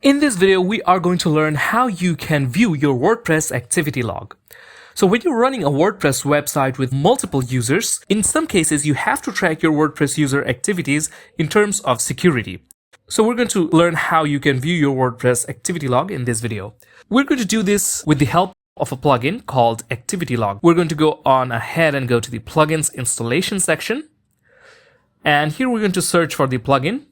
In this video, we are going to learn how you can view your WordPress activity log. So when you're running a WordPress website with multiple users, in some cases you have to track your WordPress user activities in terms of security. So we're going to learn how you can view your WordPress activity log in this video. We're going to do this with the help of a plugin called Activity Log. We're going to go on ahead and go to the plugins installation section. And here we're going to search for the plugin.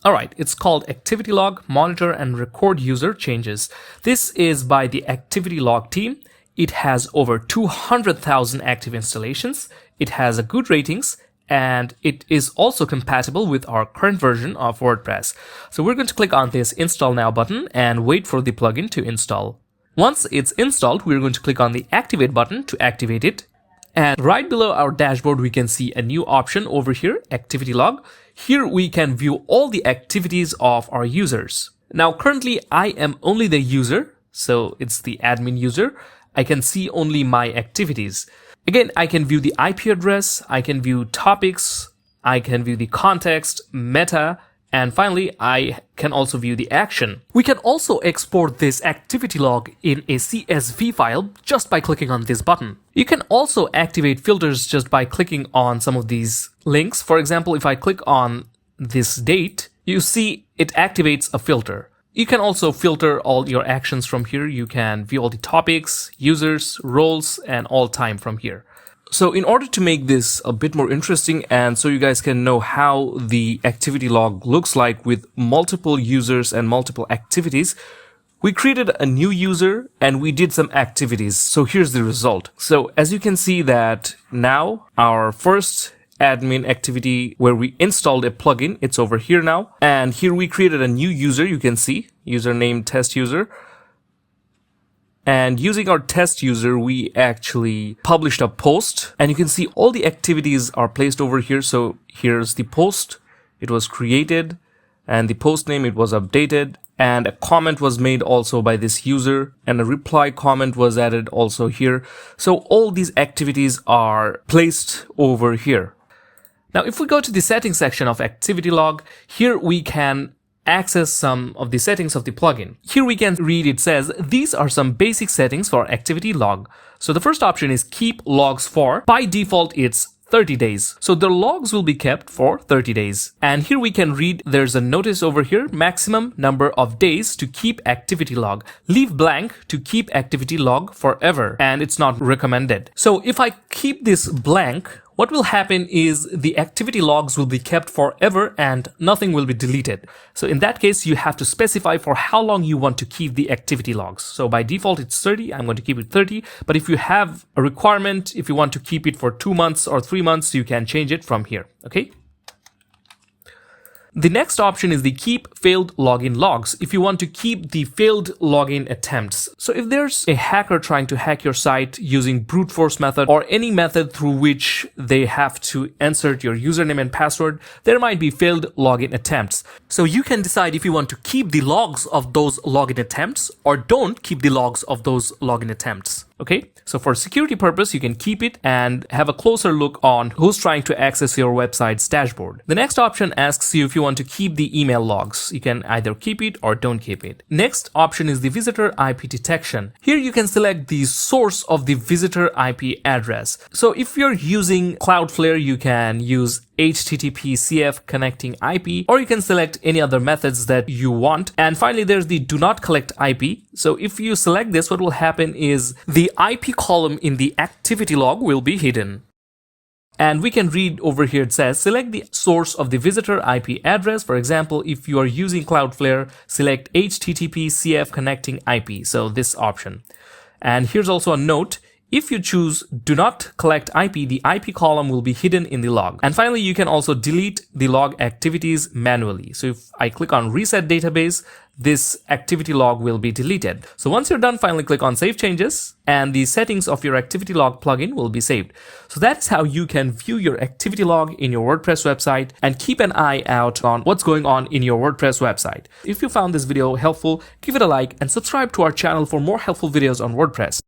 Alright, it's called Activity Log, Monitor and Record User Changes. This is by the Activity Log team. It has over 200,000 active installations. It has a good ratings, and it is also compatible with our current version of WordPress. So we're going to click on this Install Now button and wait for the plugin to install. Once it's installed, we're going to click on the Activate button to activate it. And right below our dashboard, we can see a new option over here, Activity Log. Here we can view all the activities of our users. Now, currently, I am only the user, so it's the admin user. I can see only my activities. Again, I can view the IP address, I can view topics, I can view the context, meta, and finally, I can also view the action. We can also export this activity log in a CSV file just by clicking on this button. You can also activate filters just by clicking on some of these links. For example, if I click on this date, you see it activates a filter. You can also filter all your actions from here. You can view all the topics, users, roles, and all time from here. So in order to make this a bit more interesting and so you guys can know how the activity log looks like with multiple users and multiple activities, we created a new user and we did some activities. So here's the result. So as you can see that now our first admin activity where we installed a plugin, it's over here now. And here we created a new user, you can see, username test user. And using our test user, we actually published a post, and you can see all the activities are placed over here. So here's the post, it was created, and the post name, it was updated, and a comment was made also by this user, and a reply comment was added also here. So all these activities are placed over here. Now, if we go to the settings section of Activity Log, here we can access some of the settings of the plugin. Here we can read it says, these are some basic settings for Activity Log. So the first option is keep logs for. By default, it's 30 days. So the logs will be kept for 30 days. And here we can read there's a notice over here, maximum number of days to keep activity log. Leave blank to keep activity log forever. And it's not recommended. So if I keep this blank, what will happen is the activity logs will be kept forever and nothing will be deleted. So in that case, you have to specify for how long you want to keep the activity logs. So by default, it's 30. I'm going to keep it 30. But if you have a requirement, if you want to keep it for 2 months or 3 months, you can change it from here. Okay. The next option is the keep failed login logs. If you want to keep the failed login attempts. So if there's a hacker trying to hack your site using brute force method or any method through which they have to insert your username and password, there might be failed login attempts. So you can decide if you want to keep the logs of those login attempts or don't keep the logs of those login attempts. Okay, so for security purpose, you can keep it and have a closer look on who's trying to access your website's dashboard. The next option asks you if you want to keep the email logs. You can either keep it or don't keep it. Next option is the visitor IP detection. Here you can select the source of the visitor IP address. So if you're using Cloudflare, you can use HTTP CF connecting IP, or you can select any other methods that you want. And finally, there's the do not collect IP. So if you select this, what will happen is the IP column in the activity log will be hidden. And we can read over here, it says, select the source of the visitor IP address. For example, if you are using Cloudflare, select HTTP CF connecting IP. So this option. And here's also a note. If you choose do not collect IP, the IP column will be hidden in the log. And finally, you can also delete the log activities manually. So if I click on reset database, this activity log will be deleted. So once you're done, finally click on save changes and the settings of your activity log plugin will be saved. So that's how you can view your activity log in your WordPress website and keep an eye out on what's going on in your WordPress website. If you found this video helpful, give it a like and subscribe to our channel for more helpful videos on WordPress.